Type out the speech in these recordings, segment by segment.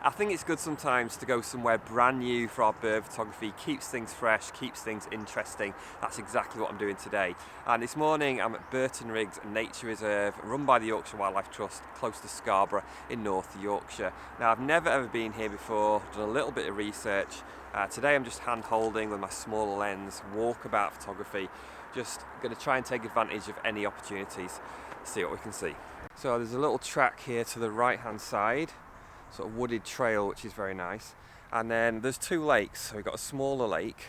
I think it's good sometimes to go somewhere brand new for our bird photography, keeps things fresh, keeps things interesting. That's exactly what I'm doing today. And this morning I'm at Burton Riggs Nature Reserve, run by the Yorkshire Wildlife Trust, close to Scarborough in North Yorkshire. Now I've never ever been here before, done a little bit of research. Today I'm just hand holding with my smaller lens, walkabout photography, just going to try and take advantage of any opportunities, see what we can see. So there's a little track here to the right hand side, sort of wooded trail, which is very nice. And then there's two lakes. So we've got a smaller lake,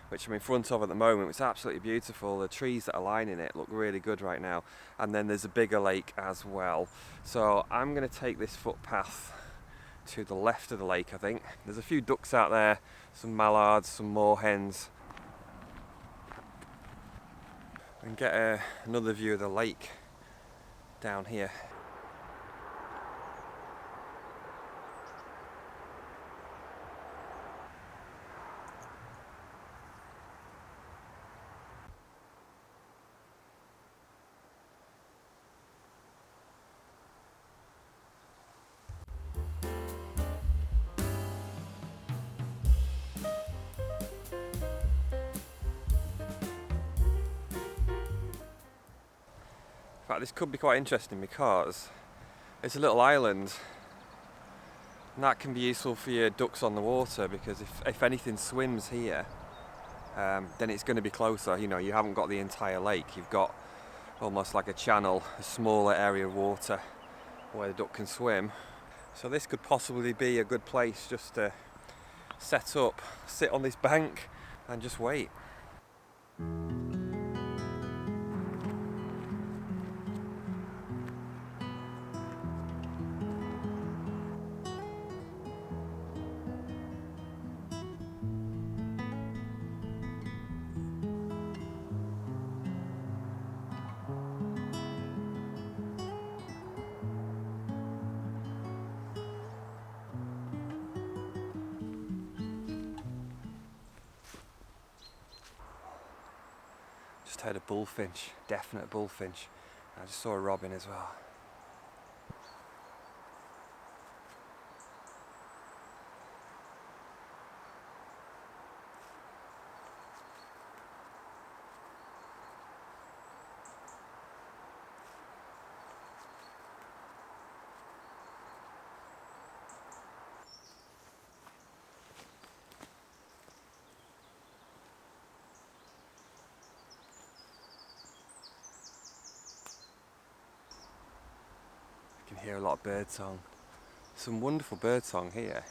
which I'm in front of at the moment. It's absolutely beautiful. The trees that are lining it look really good right now. And then there's a bigger lake as well. So I'm going to take this footpath to the left of the lake, I think. There's a few ducks out there, some mallards, some moorhens. And get another view of the lake down here. In fact, this could be quite interesting because it's a little island and that can be useful for your ducks on the water, because if anything swims here, then it's going to be closer. You know, you haven't got the entire lake, you've got almost like a channel, a smaller area of water where the duck can swim. So this could possibly be a good place just to set up, sit on this bank and just wait. Just heard a bullfinch, definite bullfinch. I just saw a robin as well. You can hear a lot of bird song. Some wonderful bird song here.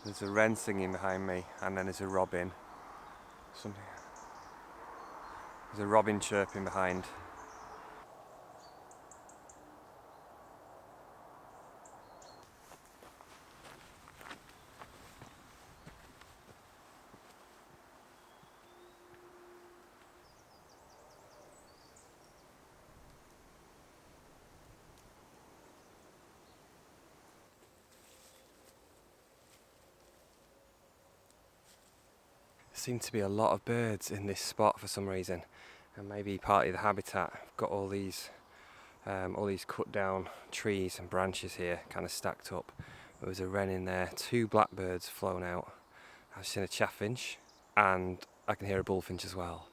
There's a wren singing behind me, and then there's a robin. There's a robin chirping behind. Seem to be a lot of birds in this spot for some reason, and maybe partly the habitat. I've got all these cut down trees and branches here kind of stacked up. There was a wren in there, two blackbirds flown out. I've seen a chaffinch, and I can hear a bullfinch as well.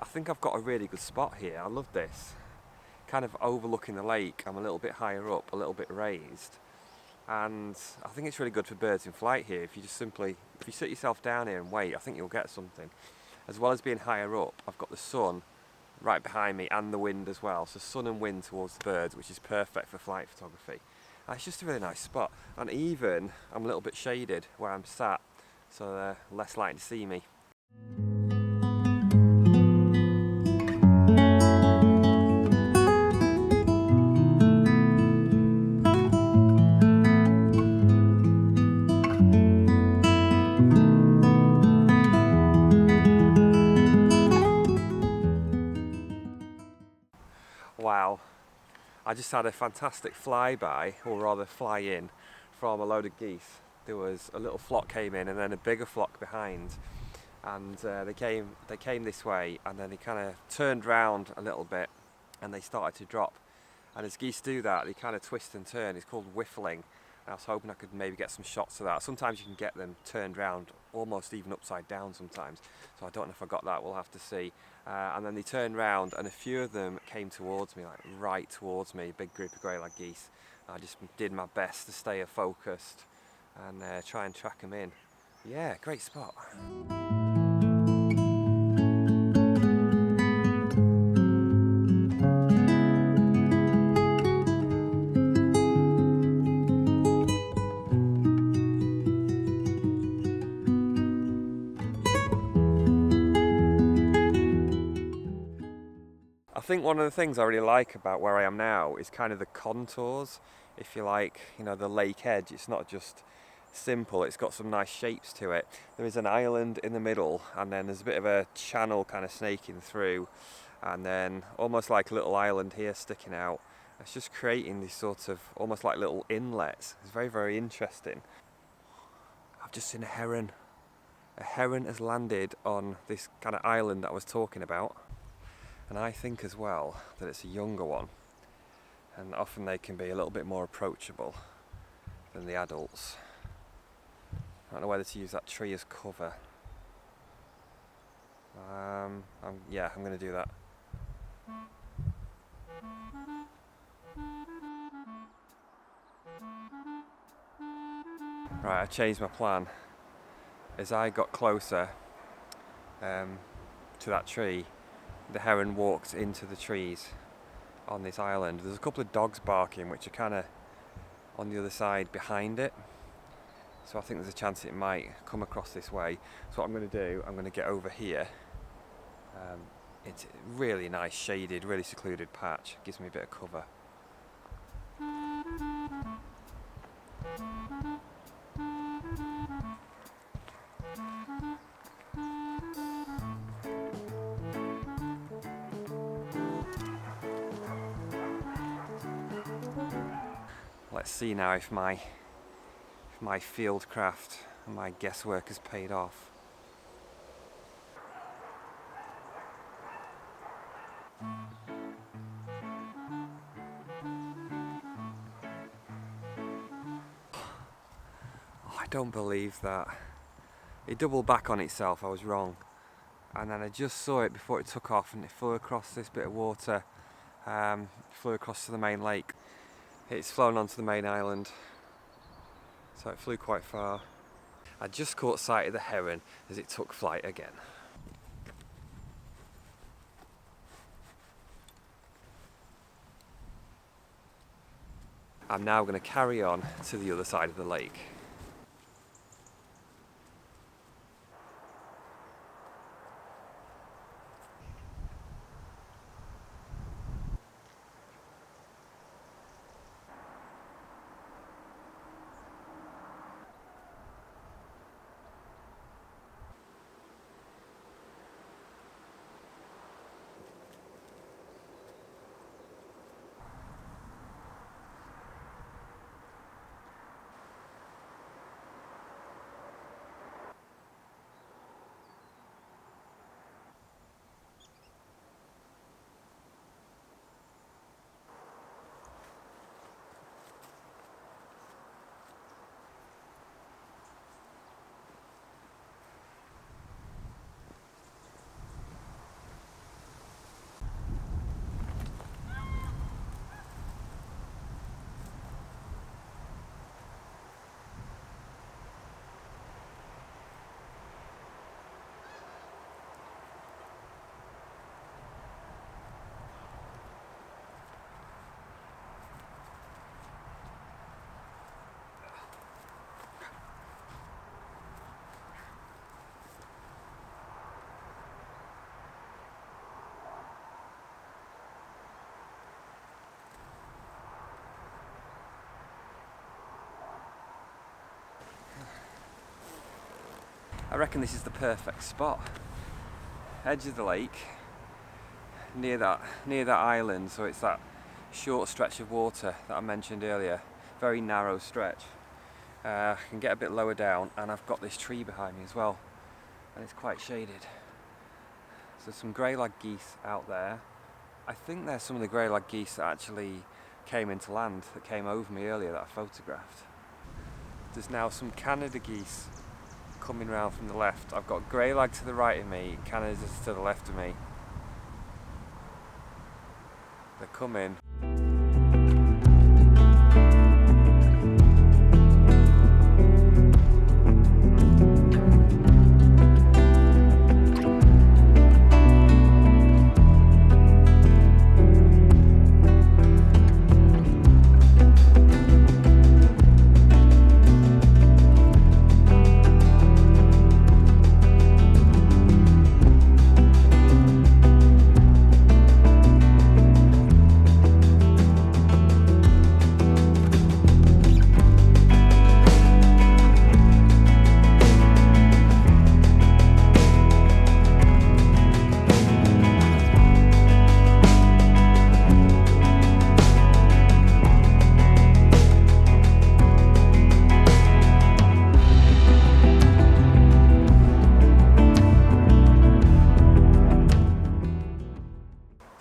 I think I've got a really good spot here. I love this. kind of overlooking the lake. I'm a little bit higher up, a little bit raised. And I think it's really good for birds in flight here. If you sit yourself down here and wait, I think you'll get something. As well as being higher up, I've got the sun right behind me and the wind as well. So sun and wind towards the birds, which is perfect for flight photography. And it's just a really nice spot. And even I'm a little bit shaded where I'm sat, so they're less likely to see me. Wow, I just had a fantastic flyby, or rather fly in, from a load of geese. There was a little flock came in and then a bigger flock behind, and they came this way, and then they kind of turned round a little bit and they started to drop. And as geese do that, they kind of twist and turn. It's called whiffling. I was hoping I could maybe get some shots of that. Sometimes you can get them turned round, almost even upside down sometimes. So I don't know if I got that, we'll have to see. And then they turned round and a few of them came towards me, like right towards me, a big group of grey-lag geese. I just did my best to stay focused and try and track them in. Yeah, great spot. I think one of the things I really like about where I am now is kind of the contours, if you like, you know, the lake edge. It's not just simple, it's got some nice shapes to it. There is an island in the middle, and then there's a bit of a channel kind of snaking through, and then almost like a little island here sticking out. It's just creating these sort of almost like little inlets. It's very, very interesting. I've just seen a heron. A heron has landed on this kind of island that I was talking about. And I think as well that it's a younger one, and often they can be a little bit more approachable than the adults. I don't know whether to use that tree as cover. I'm going to do that. Right, I changed my plan. As I got closer to that tree, the heron walked into the trees on this island. There's a couple of dogs barking, which are kind of on the other side behind it. So I think there's a chance it might come across this way. So what I'm going to do, I'm going to get over here. It's a really nice shaded, really secluded patch. Gives me a bit of cover. Let's see now if my fieldcraft and my guesswork has paid off. Oh, I don't believe that. It doubled back on itself, I was wrong. And then I just saw it before it took off, and it flew across this bit of water, flew across to the main lake. It's flown onto the main island, so it flew quite far. I just caught sight of the heron as it took flight again. I'm now going to carry on to the other side of the lake. I reckon this is the perfect spot. Edge of the lake, near that island, so it's that short stretch of water that I mentioned earlier, very narrow stretch. I can get a bit lower down, and I've got this tree behind me as well, and it's quite shaded. So some grey-lag geese out there. I think there's some of the grey-lag geese that actually came into land, that came over me earlier that I photographed. There's now some Canada geese coming round from the left. I've got grey-lag to the right of me, Canadas to the left of me. They're coming.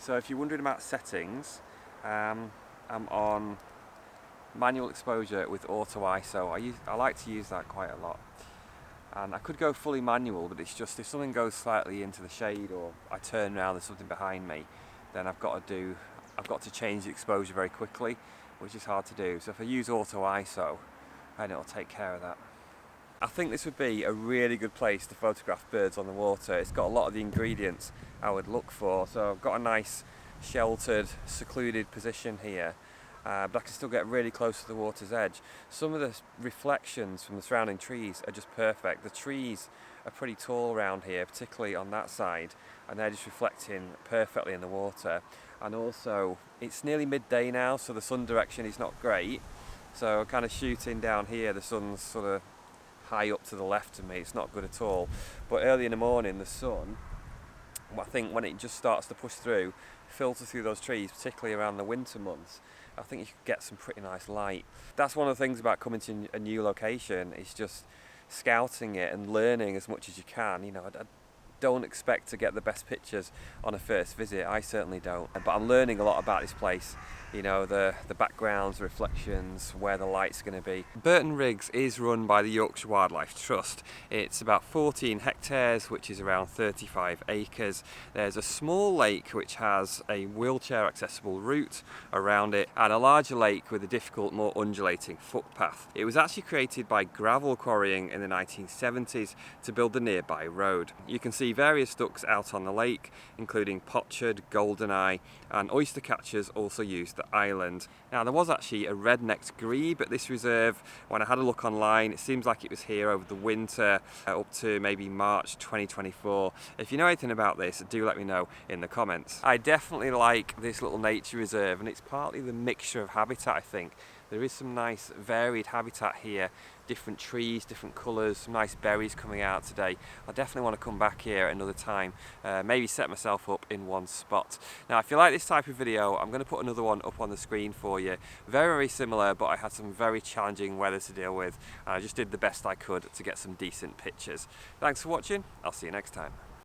So if you're wondering about settings, I'm on manual exposure with auto ISO. I like to use that quite a lot. And I could go fully manual, but it's just if something goes slightly into the shade or I turn around, there's something behind me, then I've got to change the exposure very quickly, which is hard to do. So if I use auto ISO, then it'll take care of that. I think this would be a really good place to photograph birds on the water. It's got a lot of the ingredients I would look for. So I've got a nice sheltered, secluded position here, but I can still get really close to the water's edge. Some of the reflections from the surrounding trees are just perfect. The trees are pretty tall around here, particularly on that side, and they're just reflecting perfectly in the water. And also, it's nearly midday now, so the sun direction is not great. So kind of shooting down here, the sun's sort of high up to the left of me, it's not good at all. But early in the morning, the sun, I think when it just starts to push through, filter through those trees, particularly around the winter months, I think you could get some pretty nice light. That's one of the things about coming to a new location, is just scouting it and learning as much as you can. You know, I don't expect to get the best pictures on a first visit, I certainly don't. But I'm learning a lot about this place. You know, the backgrounds, the reflections, where the light's going to be. Burton Riggs is run by the Yorkshire Wildlife Trust. It's about 14 hectares, which is around 35 acres. There's a small lake which has a wheelchair accessible route around it, and a larger lake with a difficult, more undulating footpath. It was actually created by gravel quarrying in the 1970s to build the nearby road. You can see various ducks out on the lake, including potchard, goldeneye, and oyster catchers also use the island. Now, there was actually a red-necked grebe at this reserve. When I had a look online, it seems like it was here over the winter, up to maybe March 2024. If you know anything about this, do let me know in the comments. I definitely like this little nature reserve, and it's partly the mixture of habitat, I think. There is some nice varied habitat here, different trees, different colours, some nice berries coming out today. I definitely want to come back here at another time, maybe set myself up in one spot. Now, if you like this type of video, I'm going to put another one up on the screen for you. Very, very similar, but I had some very challenging weather to deal with, and I just did the best I could to get some decent pictures. Thanks for watching, I'll see you next time.